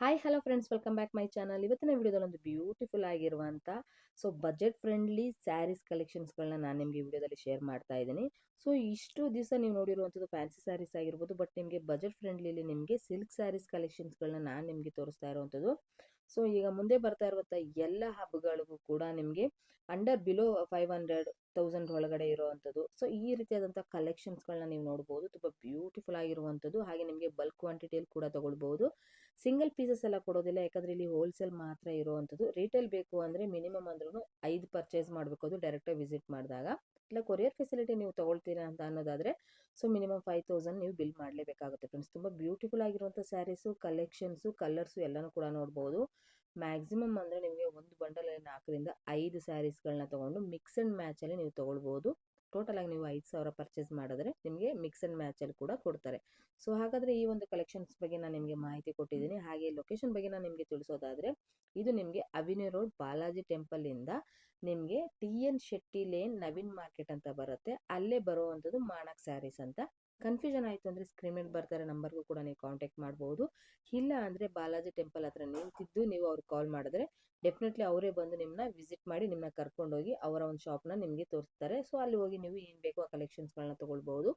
Hi hello friends, welcome back my channel. ಇವತ್ತಿನ ವಿಡಿಯೋದಲ್ಲಿ ಒಂದು ಬ್ಯೂಟಿಫುಲ್ ಆಗಿರುವಂಥ ಬಜೆಟ್ ಫ್ರೆಂಡ್ಲಿ ಸ್ಯಾರೀಸ್ ಕಲೆಕ್ಷನ್ಸ್ಗಳನ್ನ ನಾನು ನಿಮಗೆ ವಿಡಿಯೋದಲ್ಲಿ ಶೇರ್ ಮಾಡ್ತಾ ಇದ್ದೀನಿ. ಸೊ ಇಷ್ಟು ದಿವಸ ನೀವು ನೋಡಿರುವಂಥದ್ದು ಫ್ಯಾನ್ಸಿ ಸ್ಯಾರೀಸ್ ಆಗಿರ್ಬೋದು, ಬಟ್ ನಿಮಗೆ ಬಜೆಟ್ ಫ್ರೆಂಡ್ಲಿಲಿ ನಿಮಗೆ ಸಿಲ್ಕ್ ಸ್ಯಾರೀಸ್ ಕಲೆಕ್ಷನ್ಸ್ಗಳನ್ನ ನಾನು ನಿಮಗೆ ತೋರಿಸ್ತಾ ಇರುವಂಥದ್ದು. ಸೊ ಈಗ ಮುಂದೆ ಬರ್ತಾ ಇರುವಂಥ ಎಲ್ಲ ಹಬ್ಬಗಳಿಗೂ ಕೂಡ ನಿಮಗೆ ಬಿಲೋ 500,000 ಒಳಗಡೆ ಇರುವಂಥದ್ದು. ಸೊ ಈ ರೀತಿಯಾದಂಥ ಕಲೆಕ್ಷನ್ಸ್ಗಳನ್ನ ನೀವು ನೋಡ್ಬೋದು. ತುಂಬ ಬ್ಯೂಟಿಫುಲ್ ಆಗಿರುವಂಥದ್ದು. ಹಾಗೆ ನಿಮಗೆ ಬಲ್ಕ್ ಕ್ವಾಂಟಿಟಿಯಲ್ಲಿ ಕೂಡ ತಗೊಳ್ಬೋದು. ಸಿಂಗಲ್ ಪೀಸಸ್ ಎಲ್ಲ ಕೊಡೋದಿಲ್ಲ, ಯಾಕಂದರೆ ಇಲ್ಲಿ ಹೋಲ್ಸೇಲ್ ಮಾತ್ರ ಇರುವಂಥದ್ದು. ರಿಟೇಲ್ ಬೇಕು ಅಂದರೆ ಮಿನಿಮಮ್ ಅಂದ್ರೂ 5 ಪರ್ಚೇಸ್ ಮಾಡಬೇಕು, ಅದು ಡೈರೆಕ್ಟಾಗಿ ವಿಸಿಟ್ ಮಾಡಿದಾಗ. ಇಲ್ಲ ಕೊರಿಯರ್ ಫೆಸಿಲಿಟಿ ನೀವು ತೊಗೊಳ್ತೀರಾ ಅಂತ ಅನ್ನೋದಾದರೆ ಸೊ ಮಿನಿಮಮ್ 5,000 ನೀವು ಬಿಲ್ ಮಾಡಲೇಬೇಕಾಗುತ್ತೆ ಫ್ರೆಂಡ್ಸ್. ತುಂಬ ಬ್ಯೂಟಿಫುಲ್ ಆಗಿರುವಂಥ ಸ್ಯಾರೀಸು, ಕಲೆಕ್ಷನ್ಸು, ಕಲರ್ಸು ಎಲ್ಲನೂ ಕೂಡ ನೋಡ್ಬೋದು. ಮ್ಯಾಕ್ಸಿಮಮ್ ಅಂದರೆ ನಿಮಗೆ ಒಂದು ಬಂಡಲಲ್ಲಿ 4ರಿಂದ 5 ಸ್ಯಾರೀಸ್ಗಳನ್ನ ತೊಗೊಂಡು ಮಿಕ್ಸ್ ಆ್ಯಂಡ್ ಮ್ಯಾಚಲ್ಲಿ ನೀವು ತೊಗೊಳ್ಬೋದು. ಟೋಟಲಾಗಿ ನೀವು 5,000 ಪರ್ಚೇಸ್ ಮಾಡಿದ್ರೆ ನಿಮಗೆ ಮಿಕ್ಸ್ ಆ್ಯಂಡ್ ಮ್ಯಾಚಲ್ಲಿ ಕೂಡ ಕೊಡ್ತಾರೆ. ಸೊ ಹಾಗಾದರೆ ಈ ಒಂದು ಕಲೆಕ್ಷನ್ಸ್ ಬಗ್ಗೆ ನಾನು ನಿಮಗೆ ಮಾಹಿತಿ ಕೊಟ್ಟಿದ್ದೀನಿ. ಹಾಗೆ ಲೊಕೇಶನ್ ಬಗ್ಗೆ ನಾನು ನಿಮಗೆ ತಿಳಿಸೋದಾದರೆ, ಇದು ನಿಮಗೆ ಅವಿನ್ಯೂ ರೋಡ್ ಬಾಲಾಜಿ ಟೆಂಪಲಿಂದ ನಿಮಗೆ TN Shetty lane Naveen market ಅಂತ ಬರುತ್ತೆ. ಅಲ್ಲೇ ಬರುವಂಥದ್ದು ಮಾಣಕ್ ಸ್ಯಾರೀಸ್ ಅಂತ. ಕನ್ಫ್ಯೂಷನ್ ಆಯಿತು ಅಂದರೆ ಸ್ಕ್ರೀನ್ ಮೇಲೆ ಬರ್ತಾರೆ ನಂಬರ್ಗೂ ಕೂಡ ನೀವು ಕಾಂಟ್ಯಾಕ್ಟ್ ಮಾಡ್ಬೋದು. ಇಲ್ಲ ಅಂದರೆ ಬಾಲಾಜಿ ಟೆಂಪಲ್ ಹತ್ರ ನಿಂತಿದ್ದು ನೀವು ಅವ್ರಿಗೆ ಕಾಲ್ ಮಾಡಿದ್ರೆ ಡೆಫಿನೆಟ್ಲಿ ಅವರೇ ಬಂದು ನಿಮ್ಮನ್ನ ವಿಸಿಟ್ ಮಾಡಿ ನಿಮ್ಮನ್ನ ಕರ್ಕೊಂಡೋಗಿ ಅವರ ಒಂದು ಶಾಪ್ನ ನಿಮಗೆ ತೋರಿಸ್ತಾರೆ. ಸೊ ಅಲ್ಲಿ ಹೋಗಿ ನೀವು ಏನು ಬೇಕೋ ಆ ಕಲೆಕ್ಷನ್ಸ್ಗಳನ್ನ ತೊಗೊಳ್ಬೋದು.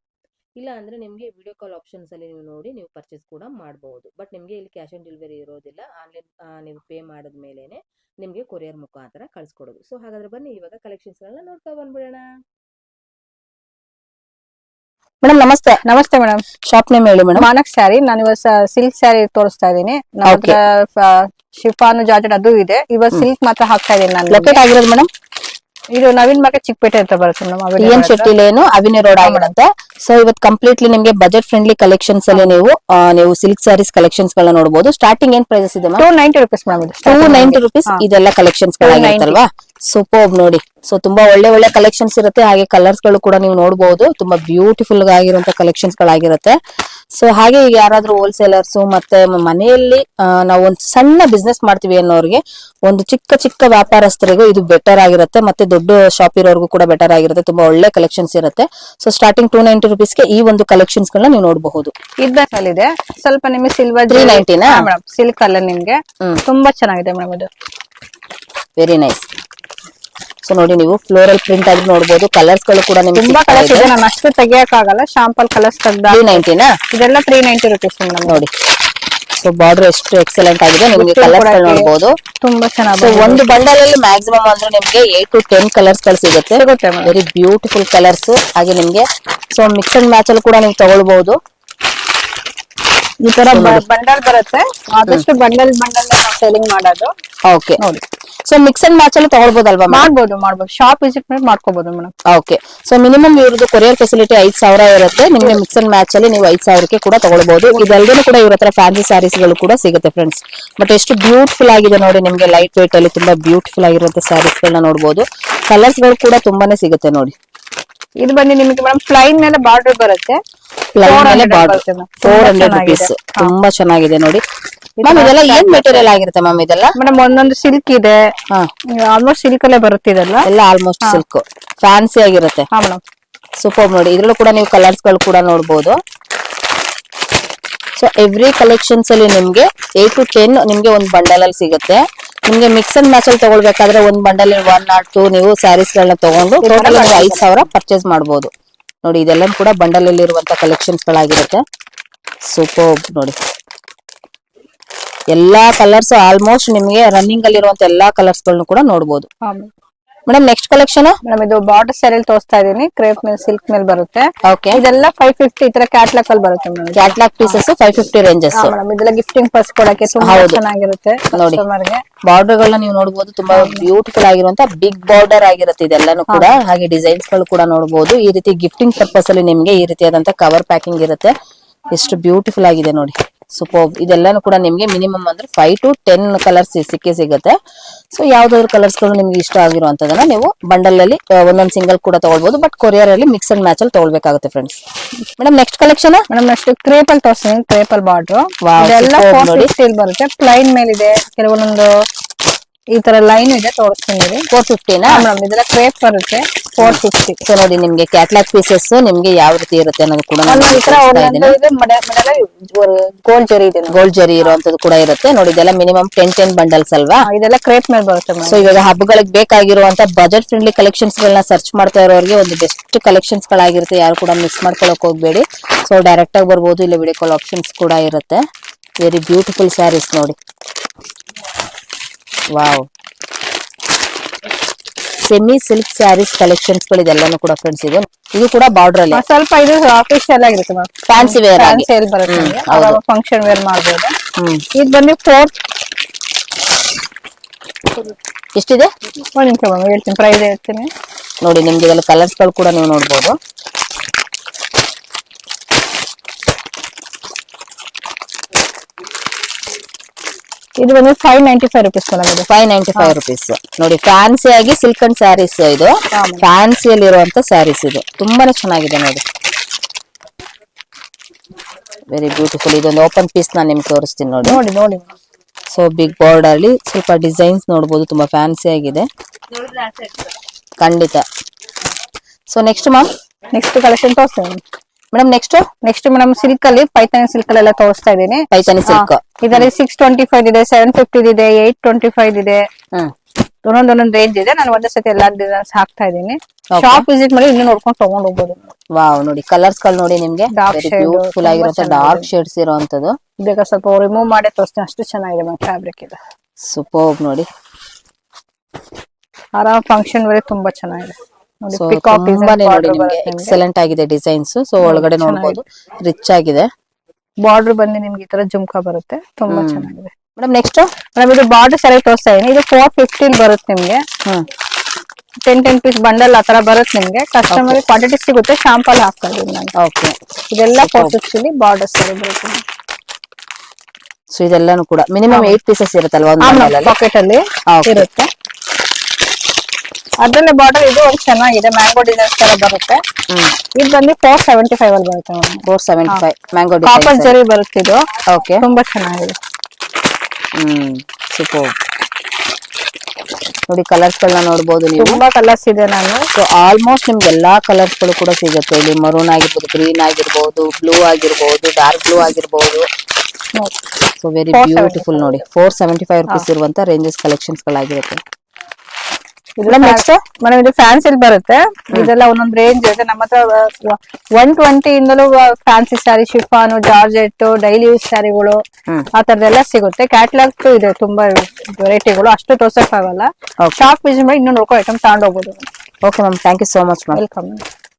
ಇಲ್ಲ ಅಂದರೆ ನಿಮಗೆ ವಿಡಿಯೋ ಕಾಲ್ ಆಪ್ಷನ್ಸಲ್ಲಿ ನೀವು ನೋಡಿ ನೀವು ಪರ್ಚೇಸ್ ಕೂಡ ಮಾಡ್ಬೋದು. ಬಟ್ ನಿಮಗೆ ಇಲ್ಲಿ ಕ್ಯಾಶ್ ಆನ್ ಡೆಲಿವರಿ ಇರೋದಿಲ್ಲ. ಆನ್ಲೈನ್ ನೀವು ಪೇ ಮಾಡಿದ ಮೇಲೇ ನಿಮಗೆ ಕೊರಿಯರ್ ಮುಖಾಂತರ ಕಳಿಸ್ಕೊಡೋದು. ಸೊ ಹಾಗಾದರೆ ಬನ್ನಿ ಇವಾಗ ಕಲೆಕ್ಷನ್ಸ್ಗಳನ್ನ ನೋಡ್ತಾ ಬಂದ್ಬಿಡೋಣ. ಮೇಡಮ್ ನಮಸ್ತೆ. ನಮಸ್ತೆ ಮೇಡಮ್. ಶಾಪ್ ನೇಮ್ ಹೇಳಿ ಮೇಡಮ್. ಮಾನಕ್ ಸ್ಯಾರಿ. ನಾನು ಇವತ್ತು ಸಿಲ್ಕ್ ಸ್ಯಾರಿ ತೋರಿಸ್ತಾ ಇದ್ದೀನಿ. ನಮ್ಮ ಹತ್ರ ಶಿಫಾನು ಜಾರ್ಜೆಟ್ ಅದು ಇದೆ. ಇವತ್ತು ಸಿಲ್ಕ್ ಮಾತ್ರ ಹಾಕ್ತಾ ಇದ್ದೀನಿ ನಾನು. ಲೊಕೇಟ್ ಆಗಿರೋದು ಮೇಡಮ್ ಇದು ನವೀನ್ ಮಾರ್ಕೆಟ್ ಚಿಕ್ಕಪೇಟೆ ಅಂತ ಬರುತ್ತೆ madam. TN Shetty lane avenue road ಆಗಿರುತ್ತೆ. ಸೊ ಇವತ್ತು ಕಂಪ್ಲೀಟ್ಲಿ ನಿಮಗೆ ಬಜೆಟ್ ಫ್ರೆಂಡ್ಲಿ ಕಲೆಕ್ಷನ್ಸ್ ಅಲ್ಲಿ ನೀವು ಸಿಲ್ಕ್ ಸ್ಯಾರೀಸ್ ಕಲೆಕ್ಷನ್ಸ್ ಗಳನ್ನ ನೋಡಬಹುದು. ಸ್ಟಾರ್ಟಿಂಗ್ ಏನ್ ಪ್ರೈಸಸ್ ಇದೆ ಮ್ಯಾಮ್? 290 rupees madam. ಇದು 290 ರೂಪೀಸ್ ಇದೆಲ್ಲ ಕಲೆಕ್ಷನ್ಸ್ ಗಳಾಗಿರುತ್ತಲ್ವಾ? ಸೂಪರ್ ನೋಡಿ. ಸೊ ತುಂಬಾ ಒಳ್ಳೆ ಕಲೆಕ್ಷನ್ಸ್ ಇರುತ್ತೆ. ಹಾಗೆ ಕಲರ್ಸ್ ಗಳು ಕೂಡ ನೀವು ನೋಡಬಹುದು. ತುಂಬಾ ಬ್ಯೂಟಿಫುಲ್ ಆಗಿರುವಂತ ಕಲೆಕ್ಷನ್ಸ್ ಗಳಾಗಿರುತ್ತೆ. ಸೊ ಹಾಗೆ ಈಗ ಯಾರಾದ್ರೂ ಹೋಲ್ಸೇಲರ್ಸ್ ಮತ್ತೆ ಮನೆಯಲ್ಲಿ ನಾವು ಒಂದು ಸಣ್ಣ ಬಿಸ್ನೆಸ್ ಮಾಡ್ತೀವಿ ಅನ್ನೋರಿಗೆ, ಒಂದು ಚಿಕ್ಕ ವ್ಯಾಪಾರಸ್ಥರಿಗೂ ಇದು ಬೆಟರ್ ಆಗಿರುತ್ತೆ. ಮತ್ತೆ ದೊಡ್ಡ ಶಾಪ್ ಇರೋರ್ಗೂ ಕೂಡ ಬೆಟರ್ ಆಗಿರುತ್ತೆ. ತುಂಬಾ ಒಳ್ಳೆ ಕಲೆಕ್ಷನ್ಸ್ ಇರುತ್ತೆ. ಸೊ ಸ್ಟಾರ್ಟಿಂಗ್ 290 ರೂಪೀಸ್ಗೆ ಈ ಒಂದು ಕಲೆಕ್ಷನ್ಸ್ ಗಳನ್ನ ನೀವು ನೋಡಬಹುದು. ಇದೆ ಸ್ವಲ್ಪ ನಿಮಗೆ ಸಿಲ್ವರ್ 390 ಮೇಡಮ್. ಸಿಲ್ಕ್ ಅಲ್ಲ ನಿಮ್ಗೆ ತುಂಬಾ ಚೆನ್ನಾಗಿದೆ ಮೇಡಮ್. ಇದು ವೆರಿ ನೈಸ್. ಸೊ ನೋಡಿ, ನೀವು ಫ್ಲೋರಲ್ ಪ್ರಿಂಟ್ ಆಗಿ ನೋಡಬಹುದು. ಕಲರ್ಸ್ ಗಳು ಕೂಡ ನಿಮ್ಗೆ ತುಂಬಾ ಕಲರ್ಸ್ ಇದೆ. ನಾನು ಅಷ್ಟು ತೆಗಿಯಕ್ ಆಗಲ್ಲ. ಶಾಂಪಲ್ ಕಲರ್ಸ್ ತೆಗ್ದ 390 ಇದೆಲ್ಲ 390 ರೂಪೀಸ್ ಮೇಡಮ್. ನೋಡಿ ಸೊ ಬಾರ್ಡರ್ ಎಷ್ಟು ಎಕ್ಸಲೆಂಟ್ ಆಗಿದೆ. ನಿಮ್ಗೆ ಕಲರ್ಸ್ ಗಳು ನೋಡಬಹುದು. ತುಂಬಾ ಚೆನ್ನಾಗಿ. ಒಂದು ಬಂಡಲ್ ಅಲ್ಲಿ ಮ್ಯಾಕ್ಸಿಮಮ್ ಅಂದ್ರೆ ನಿಮ್ಗೆ 8 to 10 ಕಲರ್ಸ್ ಗಳು ಸಿಗುತ್ತೆ. Very beautiful colours. ಹಾಗೆ ನಿಮ್ಗೆ ಸೊ ಮಿಕ್ಸ್ ಅಂಡ್ ಮ್ಯಾಚ್ ಅಲ್ಲಿ ಕೂಡ ನೀವು ತಗೊಳ್ಬಹುದು. ಈ ತರ ಬಂಡಲ್ ಬರುತ್ತೆ. ಆದಷ್ಟು ಬಂಡಲ್ ನಾವು ಸೆಲ್ಲಿಂಗ್ ಮಾಡೋದು. ಓಕೆ ನೋಡಿ. ಸೊ ಮಿಕ್ಸ್ ಅಂಡ್ ಮ್ಯಾಚ್ ಅಲ್ಲಿ ತಗೊಳ್ಬೋದಲ್ವಾ? ಮಾಡ್ಬೋದು. ಶಾಪ್ ವಿಸಿಟ್ ಮಾಡಿ ಮಾಡ್ಕೋಬಹುದು ಮೇಡಮ್. ಓಕೆ. ಸೊ ಮಿನಿಮಮ್ ಇವ್ರದ್ದು ಕೊರಿಯರ್ ಫೆಸಿಲಿಟಿ 5,000 ಇರುತ್ತೆ. ನಿಮ್ಗೆ ಮಿಕ್ಸ್ ಅಂಡ್ ಮ್ಯಾಚ್ ಅಲ್ಲಿ ನೀವು 5,000ಕ್ಕೆ ಕೂಡ ತಗೊಳ್ಬಹುದು. ಇದೆಲ್ಲದೂ ಕೂಡ ಇವ್ರ ಹತ್ರ ಫ್ಯಾನ್ಸಿ ಸ್ಯಾರೀಸ್ ಗಳು ಕೂಡ ಸಿಗುತ್ತೆ ಫ್ರೆಂಡ್ಸ್. ಬಟ್ ಎಷ್ಟು ಬ್ಯೂಟಿಫುಲ್ ಆಗಿದೆ ನೋಡಿ. ನಿಮ್ಗೆ ಲೈಟ್ ವೇಟ್ ಅಲ್ಲಿ ತುಂಬಾ ಬ್ಯೂಟಿಫುಲ್ ಆಗಿರುವಂತ ಸ್ಯಾರೀಸ್ ಗಳನ್ನ ನೋಡಬಹುದು. ಕಲರ್ಸ್ ಗಳು ಕೂಡ ತುಂಬಾನೇ ಸಿಗುತ್ತೆ ನೋಡಿ. ಇದು ಬಂದು ನಿಮಗೆ ಮೇಡಮ್ ಪ್ಲೈನ್ ಮೇಲೆ ಬಾರ್ಡರ್ ಬರುತ್ತೆ. ಪ್ಲೈನ್ ಮೇಲೆ ಬಾರ್ಡರ್ 400 ರೂಪೀಸ್. ತುಂಬಾ ಚೆನ್ನಾಗಿದೆ ನೋಡಿ ಮ್ಯಾಮ್. ಇದೆಲ್ಲ ಏನ್ ಮೆಟೀರಿಯಲ್ ಆಗಿರುತ್ತೆ ಮ್ಯಾಮ್? ಇದೆಲ್ಲ ಮೇಡಮ್ ಒಂದೊಂದು ಸಿಲ್ಕ್ ಇದೆ. ಆಲ್ಮೋಸ್ಟ್ ಸಿಲ್ಕ್ ಅಲ್ಲೇ ಬರುತ್ತೆ. ಇದೆಲ್ಲ ಆಲ್ಮೋಸ್ಟ್ ಸಿಲ್ಕ್ ಫ್ಯಾನ್ಸಿ ಆಗಿರುತ್ತೆ. ಹಾ ಮೇಡಮ್. ಸೂಪರ್ ನೋಡಿ. ಇದ್ರಲ್ಲೂ ಕೂಡ ನೀವು ಕಲರ್ಸ್ ಗಳು ಕೂಡ ನೋಡಬಹುದು. ಸೊ ಎವ್ರಿ ಕಲೆಕ್ಷನ್ಸ್ ಅಲ್ಲಿ ನಿಮ್ಗೆ 8 to 10 ನಿಮ್ಗೆ ಒಂದು ಬಂಡಲ್ ಅಲ್ಲಿ ಸಿಗುತ್ತೆ. ನಿಮ್ಗೆ ಮಿಕ್ಸ್ ಅಂಡ್ ಮ್ಯಾಚ್ ಅಲ್ಲಿ ತಗೊಳ್ಬೇಕಾದ್ರೆ ಒಂದು ಬಂಡಲ್ 1 or 2 ನೀವು ಸ್ಯಾರೀಸ್ ಗಳನ್ನ ತಗೊಂಡು ಟೋಟಲ್ 5,000 ಪರ್ಚೇಸ್ ಮಾಡಬಹುದು. ನೋಡಿ ಇದೆಲ್ಲ ಕೂಡ ಬಂಡಲ್ ಅಲ್ಲಿ ಇರುವಂತ ಕಲೆಕ್ಷನ್ಸ್ ಗಳಾಗಿರುತ್ತೆ. ಸೂಪರ್ ನೋಡಿ. ಎಲ್ಲಾ ಕಲರ್ಸ್ ಆಲ್ಮೋಸ್ಟ್ ನಿಮ್ಗೆ ರನ್ನಿಂಗ್ ಅಲ್ಲಿ ಇರುವಂತ ಎಲ್ಲಾ ಕಲರ್ಸ್ ಗಳನ್ನ ಕೂಡ ನೋಡಬಹುದು. ಮೇಡಮ್ ನೆಕ್ಸ್ಟ್ ಕಲೆಕ್ಷನ್ ಮೇಡಮ್ ಇದು ಬಾರ್ಡರ್ ಸ್ಯಾರಿ ತೋರಿಸ್ತಾ ಇದೀನಿ. ಕ್ರೇಪ್ ಮೇಲೆ ಸಿಲ್ಕ್ ಮೇಲೆ ಬರುತ್ತೆ. ಓಕೆ. ಇದೆಲ್ಲ 550 ಈ ತರ ಕ್ಯಾಟ್ಲಾಗ್ ಅಲ್ಲಿ ಬರುತ್ತೆ madam. Catalogue pieces 550 ranges. Madam ಇದೆಲ್ಲ ಗಿಫ್ಟಿಂಗ್ ಪರ್ಸ್ ಕೊಡಕ್ಕೆ ತುಂಬಾ ಚೆನ್ನಾಗಿರುತ್ತೆ. ನೋಡಿ ಬಾರ್ಡರ್ ಗಳನ್ನ ನೀವು ನೋಡಬಹುದು. ತುಂಬಾ ಬ್ಯೂಟಿಫುಲ್ ಆಗಿರುವಂತ ಬಿಗ್ ಬಾರ್ಡರ್ ಆಗಿರುತ್ತೆ ಇದೆಲ್ಲಾನು ಕೂಡ. ಹಾಗೆ ಡಿಸೈನ್ಸ್ ಗಳು ಕೂಡ ನೋಡಬಹುದು. ಈ ರೀತಿ ಗಿಫ್ಟಿಂಗ್ ಪರ್ಪಸ್ ಅಲ್ಲಿ ನಿಮ್ಗೆ ಈ ರೀತಿಯಾದಂತ ಕವರ್ ಪ್ಯಾಕಿಂಗ್ ಇರುತ್ತೆ. ಎಷ್ಟು ಬ್ಯೂಟಿಫುಲ್ ಆಗಿದೆ ನೋಡಿ. ಸೂಪರ್. ಇದೆಲ್ಲಾನು ಕೂಡ ನಿಮ್ಗೆ ಮಿನಿಮಮ್ ಅಂದ್ರೆ 5 to 10 ಕಲರ್ಸ್ ಸಿಗುತ್ತೆ. ಸೊ ಯಾವ್ದಾದ್ರು ಕಲರ್ಸ್ ಗಳು ನಿಮ್ಗೆ ಇಷ್ಟ ಆಗಿರುವಂತದನ್ನ ನೀವು ಬಂಡಲ್ ಅಲ್ಲಿ ಒಂದೊಂದು ಸಿಂಗಲ್ ಕೂಡ ತಗೊಳ್ಬಹುದು. ಬಟ್ ಕೊರಿಯರ್ ಅಲ್ಲಿ ಮಿಕ್ಸ್ ಅಂಡ್ ಮ್ಯಾಚ್ ಅಲ್ಲಿ ತಗೊಳ್ಬೇಕಾಗುತ್ತೆ friends. Madam next collection madam next crepe ಅಲ್ಲಿ ತೋರಿಸ್ತೀನಿ. ಕ್ರೇಪ್ ಅಲ್ಲಿ ಬಾರ್ಡರ್ ಇದೆಲ್ಲ 450 ಬರುತ್ತೆ. ಪ್ಲೈನ್ ಮೇಲೆ ಇದೆ. ಕೆಲವೊಂದು ಈ ತರ ಲೈನ್ ಇದೆ ತೋರಿಸ್ತೀನಿ. 450 ಮೇಡಮ್ ಇದೆಲ್ಲ ಕ್ರೇಪ್ ಬರುತ್ತೆ. 450. ಸೊ ನೋಡಿ ನಿಮ್ಗೆ ಕ್ಯಾಟ್ಲಾಗ್ ಪೀಸಸ್ ನಿಮ್ಗೆ ಯಾವ ರೀತಿ ಇರುತ್ತೆ ಅನ್ನೋದು ಕೂಡ ನಾನು ಈ ತರ ತೋರಿಸ್ತಾ ಒಂದೊಂದು ಇದ್ದೀನಿ. ಇದೆ ಗೋಲ್ಡ್ ಜರಿ ಇದೆ ನೋಡಿ. ಗೋಲ್ಡ್ ಜರಿ ಇರುವಂತದ್ದು ಕೂಡ ಇರುತ್ತೆ ನೋಡಿ. ಇದೆಲ್ಲ ಮಿನಿಮಮ್ 10 ಬಂಡಲ್ಸ್ ಅಲ್ವಾ. ಇದೆಲ್ಲ ಕ್ರೇಪ್ ಮೇಲೆ ಬರುತ್ತೆ ಸೊ ಇವಾಗ ಹಬ್ಬಗಳಿಗೆ ಬೇಕಾಗಿರುವಂತ ಬಜೆಟ್ ಫ್ರೆಂಡ್ಲಿ ಕಲೆಕ್ಷನ್ಸ್ ಗಳನ್ನ ಸರ್ಚ್ ಮಾಡ್ತಾ ಇರೋರಿಗೆ ಒಂದು ಬೆಸ್ಟ್ ಕಲೆಕ್ಷನ್ಸ್ ಗಳಾಗಿರುತ್ತೆ. ಯಾರು ಕೂಡ ಮಿಸ್ ಮಾಡ್ಕೊಳಕ್ ಹೋಗ್ಬೇಡಿ. ಸೊ ಡೈರೆಕ್ಟ್ ಆಗಿ ಬರ್ಬೋದು, ಇಲ್ಲ ವಿಡಿಯೋ ಕಾಲ್ ಆಪ್ಷನ್ಸ್ ಕೂಡ ಇರುತ್ತೆ. ವೆರಿ ಬ್ಯೂಟಿಫುಲ್ ಸ್ಯಾರೀಸ್ ನೋಡಿ. Wow, semi silk sarees collections ಗಳು ಇದೆಲ್ಲಾನು ಕೂಡ ಫ್ರೆಂಡ್ಸ್. ಇದು ಕೂಡ ಬಾರ್ಡರ್ ಅಲ್ಲಿ ಸ್ವಲ್ಪ ಇದು ಆಫೀಷಿಯಲ್ ಆಗಿರುತ್ತೆ ಮ್ಯಾಮ್. ಫ್ಯಾನ್ಸಿ ವೇರ್ ಆಗಿ ಸೇಲ್ ಬರುತ್ತೆ ಅವಾಗ ಫಂಕ್ಷನ್ ವೇರ್ ಮಾಡ್ಬೋದು. ಇದು ಬಂದು ಎಷ್ಟಿದೆ ಒಂದು ನಿಮಿಷ ಮ್ಯಾಮ್ ಹೇಳ್ತೀನಿ, ಪ್ರೈಸ್ ಹೇಳ್ತೀನಿ ನೋಡಿ. ನಿಮ್ಗೆ ಇದೆಲ್ಲ ಕಲರ್ಸ್ ಗಳು ಕೂಡ ನೀವು ನೋಡ್ಬೋದು. ಇದು ಬಂದು 595 ರುಪೀಸ್ ಮೇಡಮ್. ಇದು 595 ರುಪೀಸ್ ನೋಡಿ. ಫ್ಯಾನ್ಸಿ ಆಗಿ ಸಿಲ್ಕ್ ಅಂಡ್ ಸ್ಯಾರೀಸ್ ಇದು. ಫ್ಯಾನ್ಸಿಯಲ್ಲಿ ಇರುವಂತ ಸ್ಯಾರೀಸ್ ಇದು ತುಂಬಾನೇ ಚೆನ್ನಾಗಿದೆ ನೋಡಿ. Very beautiful. ಇದೊಂದು ಓಪನ್ ಪೀಸ್ ನಾನು ನಿಮ್ಗೆ ತೋರಿಸ್ತೀನಿ ನೋಡಿ. ನೋಡಿ ನೋಡಿ. ಸೊ ಬಿಗ್ ಬಾರ್ಡರ್ ಅಲ್ಲಿ ಸ್ವಲ್ಪ ಡಿಸೈನ್ಸ್ ನೋಡಬಹುದು, ತುಂಬಾ ಫ್ಯಾನ್ಸಿ ಆಗಿದೆ ಖಂಡಿತ. So next ma'am, next collection ತೋರಿಸ್ತೀನಿ ಮೇಡಮ್. ನೆಕ್ಸ್ಟ್ ಮೇಡಮ್ ಸಿಲ್ಕ್ ಅಲ್ಲಿ ಪೈಥಾನಿ ಸಿಲ್ಕ್ ಅಲ್ಲೆಲ್ಲ ತೋರಿಸ್ತಾ ಇದ್ದೀನಿ. ಪೈಥಾನಿ ಸಿಲ್ಕ್ ಇದರಲ್ಲಿ 625 ಇದೆ, 750 ಇದೆ, 825 ಇದೆ. ಒಂದೊಂದೊಂದೊಂದು ರೇಂಜ್ ಇದೆ. ನಾನು ಒಂದೇ ಸತಿ ಎಲ್ಲಾ ಡಿಸೈನ್ಸ್ ಹಾಕ್ತಾ ಇದ್ದೀನಿ. ಶಾಪ್ ವಿಸಿಟ್ ಮಾಡಿ ಇನ್ನು ನೋಡ್ಕೊಂಡು ತಗೊಂಡ್ ಹೋಗ್ಬೋದು. ವಾವ್ ನೋಡಿ, ಕಲರ್ಸ್ ಗಳು ನೋಡಿ ನಿಮ್ಗೆ Dark shade, ಬ್ಯೂಟಿಫುಲ್ ಆಗಿರುತ್ತೆ. ಡಾರ್ಕ್ ಶೇಡ್ಸ್ ಇರುವಂತದ್ದು. ಬೇಕಾ ಸ್ವಲ್ಪ ರಿಮೂವ್ ಮಾಡಿ ತೋರಿಸ್ತೀನಿ, ಅಷ್ಟು ಚೆನ್ನಾಗಿದೆ ಮ್ಯಾಮ್ ಫ್ಯಾಬ್ರಿಕ್ ಇದೆ. ಸೂಪರ್ ನೋಡಿ. ಆರಾಮ್ ಫಂಕ್ಷನ್ ವೇರ್ ತುಂಬಾ ಚೆನ್ನಾಗಿದೆ ನೋಡಿ. ಸೊ ಪಿಕಾಕ್ ತುಂಬಾನೇ ನೋಡಿ ನಿಮ್ಗೆ ಎಕ್ಸಲೆಂಟ್ ಆಗಿದೆ ಡಿಸೈನ್ಸ್. ಸೊ ಒಳಗಡೆ ನೋಡಬಹುದು ರಿಚ್ ಆಗಿದೆ. ಬಾರ್ಡರ್ ಬಂದು ನಿಮ್ಗೆ ಈ ತರ ಜುಮ್ಕಾ ಬರುತ್ತೆ, ತುಂಬಾ ಚೆನ್ನಾಗಿದೆ ಮೇಡಮ್. ನೆಕ್ಸ್ಟ್ ಮೇಡಮ್ ಇದು ಬಾರ್ಡರ್ ಸರಿ ತೋರಿಸ್ತಾ ಇದೀನಿ. ಇದು 450 ಬರುತ್ತೆ ನಿಮ್ಗೆ. 10 ಪೀಸ್ ಬಂಡಲ್ ಆತರ ಬರುತ್ತೆ ನಿಮ್ಗೆ. ಕಸ್ಟಮರ್ ಕ್ವಾಂಟಿಟಿ ಸಿಗುತ್ತೆ, ಶಾಂಪಲ್ ಹಾಕ್ತಾ ಇದೀನಿ ನಾನು. ಓಕೆ. ಇದೆಲ್ಲ 450 ಬಾರ್ಡರ್ ಸರಿ ಬರುತ್ತೆ. ಸೊ ಇದೆಲ್ಲಾನು ಕೂಡ ಮಿನಿಮಮ್ 8 ಪೀಸಸ್ ಇರುತ್ತಲ್ವಾ ಒಂದು ಬಂಡಲ್ ಅಲ್ಲಿ. ಪಾಕೆಟ್ ಅಲ್ಲಿ ಇರುತ್ತೆ. ಅದ್ರಲ್ಲೇ ಬಾರ್ಡರ್ ಇದು ಒಂದು ಚೆನ್ನಾಗಿದೆ, ಮ್ಯಾಂಗೋ ಡಿಸೈನ್ಸ್ ತರ ಬರುತ್ತೆ. ಇದು ಬಂದು 475 ಅಲ್ಲಿ ಬರುತ್ತೆ ಮೇಡಮ್. 475 ಮ್ಯಾಂಗೋ ಕಾಪರ್ ಡಿಸೈನ್ ಜರಿ ಬರುತ್ತೆ ಇದು. ಓಕೆ. ತುಂಬಾ ಚೆನ್ನಾಗಿದೆ. ಸೂಪರ್ ನೋಡಿ. ಕಲರ್ಸ್ ಗಳನ್ನ ನೋಡಬಹುದು ನೀವು. ತುಂಬಾ ಕಲರ್ಸ್ ಇದೆ ನಾನು. ಸೊ ಆಲ್ಮೋಸ್ಟ್ ನಿಮ್ಗೆ ಎಲ್ಲಾ ಕಲರ್ಸ್ ಗಳು ಕೂಡ ಸಿಗುತ್ತೆ ಇಲ್ಲಿ. ಮರೂನ್ ಆಗಿರ್ಬೋದು, ಗ್ರೀನ್ ಆಗಿರ್ಬೋದು, ಬ್ಲೂ ಆಗಿರ್ಬೋದು, ಡಾರ್ಕ್ ಬ್ಲೂ ಆಗಿರ್ಬೋದು. ಸೊ ವೆರಿ ಬ್ಯೂಟಿಫುಲ್ ನೋಡಿ. 475 ರುಪೀಸ್ ಇರುವಂತ ರೇಂಜಸ್ ಕಲೆಕ್ಷನ್ಸ್ ಗಳಾಗಿರುತ್ತೆ. ನೆಕ್ಸ್ಟ್ ಮೇಡಮ್ ಇದು ಫ್ಯಾನ್ಸಿ ಬರುತ್ತೆ. ಇದೆಲ್ಲ ಒಂದೊಂದು ರೇಂಜ್ ಇದೆ ನಮ್ಮ ಹತ್ರ. 120 ಇಂದಲೂ fancy sari, chiffon, georgette, daily use ಸ್ಯಾರಿಗಳು ಆ ತರದೆಲ್ಲ ಸಿಗುತ್ತೆ. ಕ್ಯಾಟ್ಲಾಗ್ ಇದೆ ತುಂಬಾ ವೆರೈಟಿಗಳು, ಅಷ್ಟು ತೋರ್ಸಕ್ ಆಗಲ್ಲ. ಶಾಪ್ ವಿಸಿಟ್ ಮಾಡಿ ಇನ್ನೂ ನೋಡ್ಕೋ ಐಟಮ್ ತಗೊಂಡ್ ಹೋಗ್ಬೋದು. Okay ma'am, thank you so much ma'am. Welcome.